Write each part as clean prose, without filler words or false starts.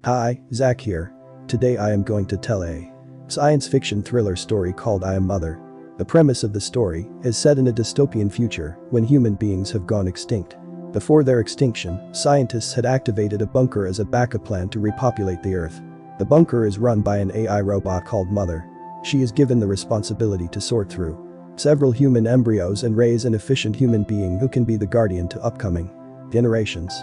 Hi, Zach here. Today I am going to tell a science fiction thriller story called I Am Mother. The premise of the story is set in a dystopian future when human beings have gone extinct. Before their extinction, scientists had activated a bunker as a backup plan to repopulate the Earth. The bunker is run by an AI robot called Mother. She is given the responsibility to sort through several human embryos and raise an efficient human being who can be the guardian to upcoming generations.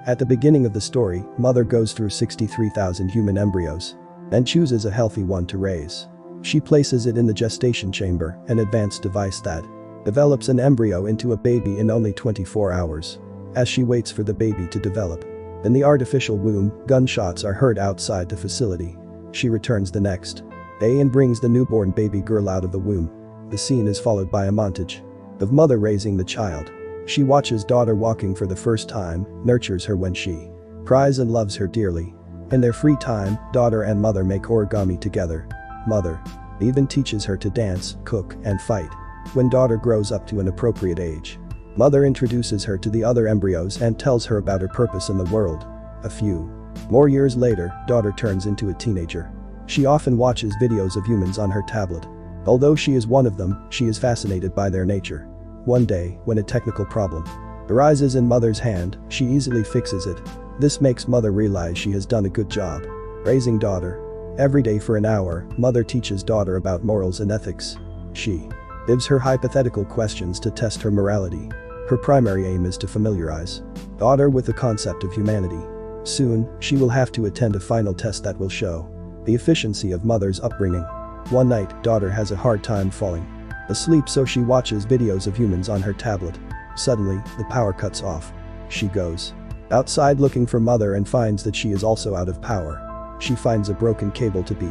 At the beginning of the story, Mother goes through 63,000 human embryos and chooses a healthy one to raise. She places it in the gestation chamber, an advanced device that develops an embryo into a baby in only 24 hours. As she waits for the baby to develop in the artificial womb, gunshots are heard outside the facility. She returns the next day and brings the newborn baby girl out of the womb. The scene is followed by a montage of Mother raising the child. She watches daughter walking for the first time, nurtures her when she cries and loves her dearly. In their free time, daughter and mother make origami together. Mother even teaches her to dance, cook, and fight. When daughter grows up to an appropriate age, Mother introduces her to the other embryos and tells her about her purpose in the world. A few more years later, daughter turns into a teenager. She often watches videos of humans on her tablet. Although she is one of them, she is fascinated by their nature. One day, when a technical problem arises in Mother's hand, she easily fixes it. This makes Mother realize she has done a good job raising daughter. Every day for an hour, Mother teaches daughter about morals and ethics. She gives her hypothetical questions to test her morality. Her primary aim is to familiarize daughter with the concept of humanity. Soon, she will have to attend a final test that will show the efficiency of Mother's upbringing. One night, daughter has a hard time falling asleep, so she watches videos of humans on her tablet. Suddenly, the power cuts off. She goes outside looking for Mother and finds that she is also out of power. She finds a broken cable to be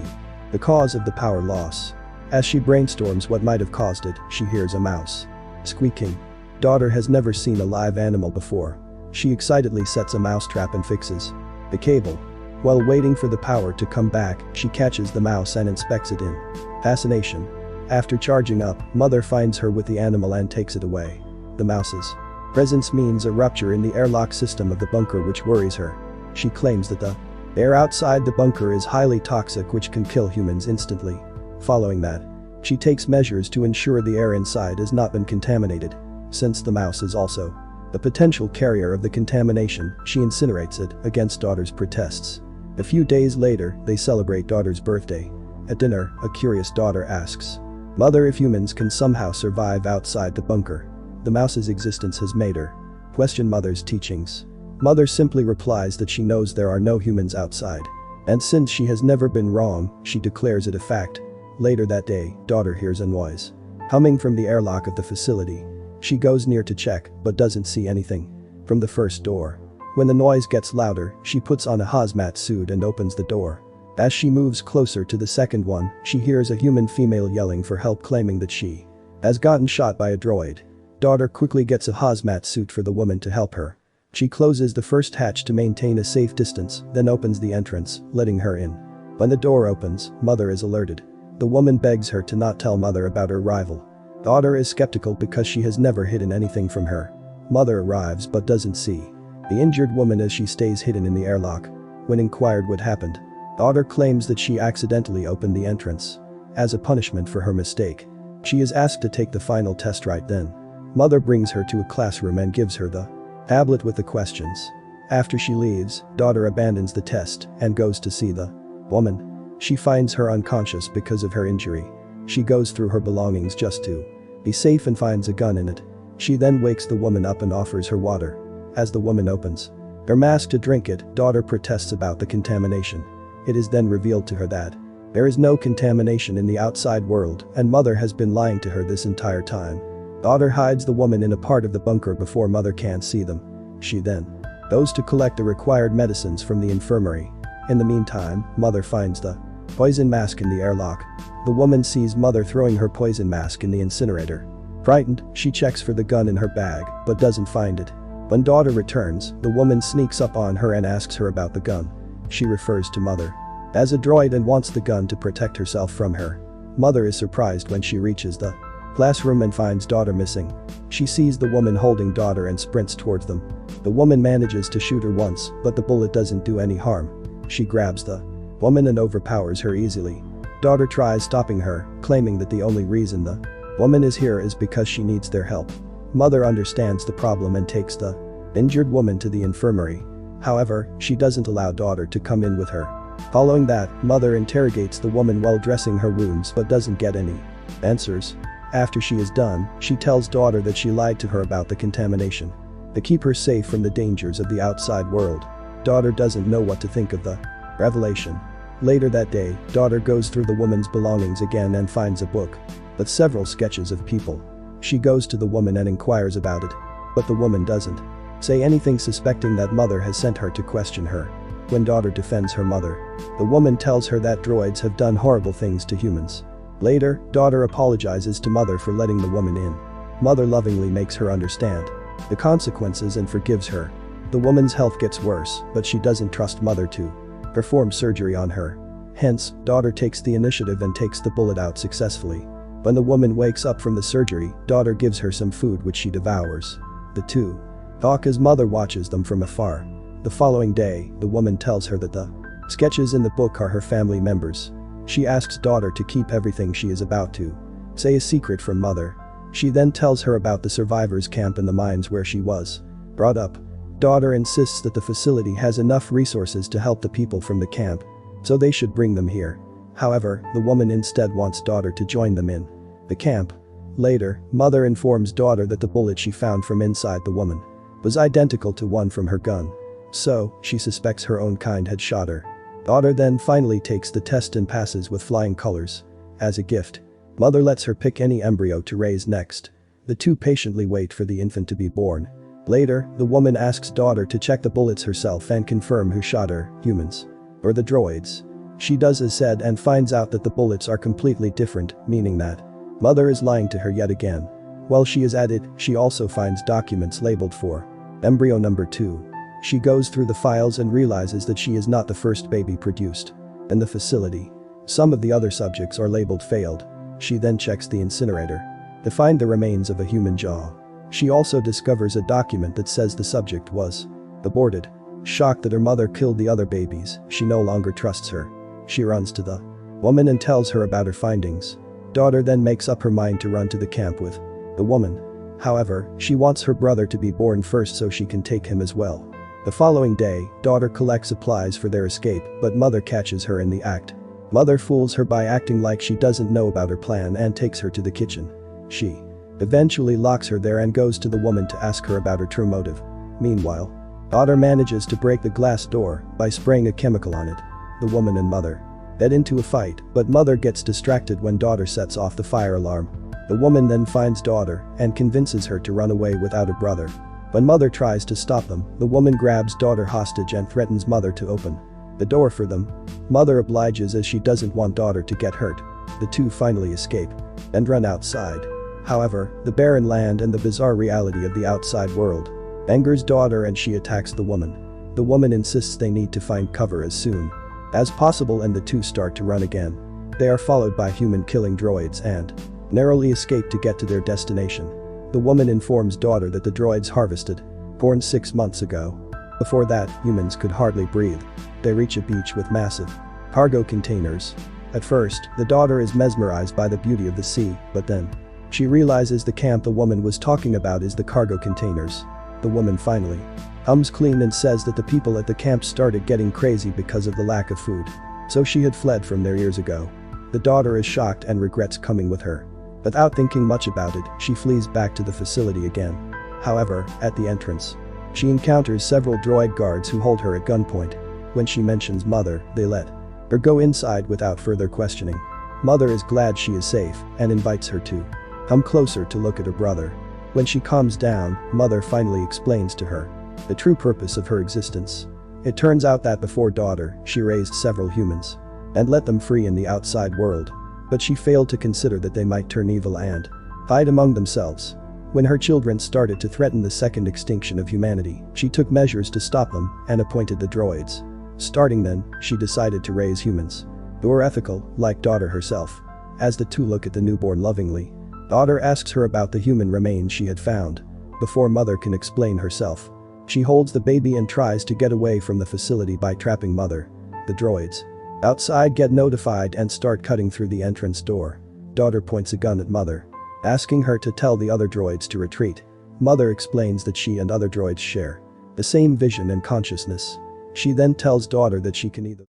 the cause of the power loss. As she brainstorms what might have caused it, she hears a mouse squeaking. Daughter has never seen a live animal before. She excitedly sets a mouse trap and fixes the cable. While waiting for the power to come back, she catches the mouse and inspects it in fascination. After charging up, Mother finds her with the animal and takes it away. The mouse's presence means a rupture in the airlock system of the bunker, which worries her. She claims that the air outside the bunker is highly toxic, which can kill humans instantly. Following that, she takes measures to ensure the air inside has not been contaminated. Since the mouse is also a potential carrier of the contamination, she incinerates it against daughter's protests. A few days later, they celebrate daughter's birthday. At dinner, a curious daughter asks Mother if humans can somehow survive outside the bunker. The mouse's existence has made her question Mother's teachings. Mother simply replies that she knows there are no humans outside. And since she has never been wrong, she declares it a fact. Later that day, daughter hears a noise humming from the airlock of the facility. She goes near to check, but doesn't see anything from the first door. When the noise gets louder, she puts on a hazmat suit and opens the door. As she moves closer to the second one, she hears a human female yelling for help, claiming that she has gotten shot by a droid. Daughter quickly gets a hazmat suit for the woman to help her. She closes the first hatch to maintain a safe distance, then opens the entrance, letting her in. When the door opens, Mother is alerted. The woman begs her to not tell Mother about her rival. Daughter is skeptical because she has never hidden anything from her. Mother arrives but doesn't see the injured woman as she stays hidden in the airlock. When inquired what happened, daughter claims that she accidentally opened the entrance. As a punishment for her mistake, she is asked to take the final test right then. Mother brings her to a classroom and gives her the tablet with the questions. After she leaves, daughter abandons the test and goes to see the woman. She finds her unconscious because of her injury. She goes through her belongings just to be safe and finds a gun in it. She then wakes the woman up and offers her water. As the woman opens her mask to drink it, daughter protests about the contamination. It is then revealed to her that there is no contamination in the outside world and Mother has been lying to her this entire time. Daughter hides the woman in a part of the bunker before Mother can't see them. She then goes to collect the required medicines from the infirmary. In the meantime, Mother finds the poison mask in the airlock. The woman sees Mother throwing her poison mask in the incinerator. Frightened, she checks for the gun in her bag, but doesn't find it. When daughter returns, the woman sneaks up on her and asks her about the gun. She refers to Mother as a droid and wants the gun to protect herself from her. Mother is surprised when she reaches the classroom and finds daughter missing. She sees the woman holding daughter and sprints towards them. The woman manages to shoot her once, but the bullet doesn't do any harm. she grabs the woman and overpowers her easily. Daughter tries stopping her, claiming that the only reason the woman is here is because she needs their help. Mother understands the problem and takes the injured woman to the infirmary. However, she doesn't allow daughter to come in with her. Following that, mother interrogates the woman while dressing her wounds but doesn't get any answers. After she is done, she tells daughter that she lied to her about the contamination to keep her safe from the dangers of the outside world. Daughter doesn't know what to think of the revelation. Later that day, daughter goes through the woman's belongings again and finds a book with several sketches of people. She goes to the woman and inquires about it, but the woman doesn't say anything, suspecting that mother has sent her to question her. When daughter defends her mother, the woman tells her that droids have done horrible things to humans. Later, daughter apologizes to mother for letting the woman in. Mother lovingly makes her understand the consequences and forgives her. The woman's health gets worse, but she doesn't trust mother to perform surgery on her. Hence, daughter takes the initiative and takes the bullet out successfully. When the woman wakes up from the surgery, daughter gives her some food which she devours. The two talk as mother watches them from afar. The following day, the woman tells her that the sketches in the book are her family members. She asks daughter to keep everything she is about to say a secret from mother. She then tells her about the survivors' camp in the mines where she was brought up. Daughter insists that the facility has enough resources to help the people from the camp, so they should bring them here. However, the woman instead wants daughter to join them in the camp. Later, mother informs daughter that the bullet she found from inside the woman was identical to one from her gun. So, she suspects her own kind had shot her. Daughter then finally takes the test and passes with flying colors. As a gift, mother lets her pick any embryo to raise next. The two patiently wait for the infant to be born. Later, the woman asks daughter to check the bullets herself and confirm who shot her, humans or the droids. She does as said and finds out that the bullets are completely different, meaning that mother is lying to her yet again. While she is at it, she also finds documents labeled for embryo number 2. She goes through the files and realizes that she is not the first baby produced in the facility. Some of the other subjects are labeled failed. She then checks the incinerator to find the remains of a human jaw. She also discovers a document that says the subject was aborted. Shocked that her mother killed the other babies, she no longer trusts her. She runs to the woman and tells her about her findings. Daughter then makes up her mind to run to the camp with the woman. However, she wants her brother to be born first so she can take him as well. The following day, daughter collects supplies for their escape, but mother catches her in the act. Mother fools her by acting like she doesn't know about her plan and takes her to the kitchen. She eventually locks her there and goes to the woman to ask her about her true motive. Meanwhile, daughter manages to break the glass door by spraying a chemical on it. The woman and mother get into a fight, but mother gets distracted when daughter sets off the fire alarm. The woman then finds daughter and convinces her to run away without her brother. When mother tries to stop them, the woman grabs daughter hostage and threatens mother to open the door for them. Mother obliges as she doesn't want daughter to get hurt. The two finally escape and run outside. However, the barren land and the bizarre reality of the outside world angers daughter and she attacks the woman. The woman insists they need to find cover as soon as possible and the two start to run again. They are followed by human-killing droids and narrowly escape to get to their destination. The woman informs daughter that the droids harvested born 6 months ago. Before that, humans could hardly breathe. They reach a beach with massive cargo containers. At first, the daughter is mesmerized by the beauty of the sea, but then she realizes the camp the woman was talking about is the cargo containers. The woman finally comes clean and says that the people at the camp started getting crazy because of the lack of food. So she had fled from there years ago. The daughter is shocked and regrets coming with her. Without thinking much about it, she flees back to the facility again. However, at the entrance, she encounters several droid guards who hold her at gunpoint. When she mentions mother, they let her go inside without further questioning. Mother is glad she is safe and invites her to come closer to look at her brother. When she calms down, mother finally explains to her the true purpose of her existence. It turns out that before daughter, she raised several humans and let them free in the outside world. But she failed to consider that they might turn evil and fight among themselves. When her children started to threaten the second extinction of humanity, she took measures to stop them and appointed the droids. Starting then, she decided to raise humans who were ethical, like daughter herself. As the two look at the newborn lovingly, daughter asks her about the human remains she had found. Before mother can explain herself, she holds the baby and tries to get away from the facility by trapping mother. The droids outside get notified and start cutting through the entrance door. Daughter points a gun at Mother, asking her to tell the other droids to retreat. Mother explains that she and other droids share the same vision and consciousness. She then tells daughter that she can either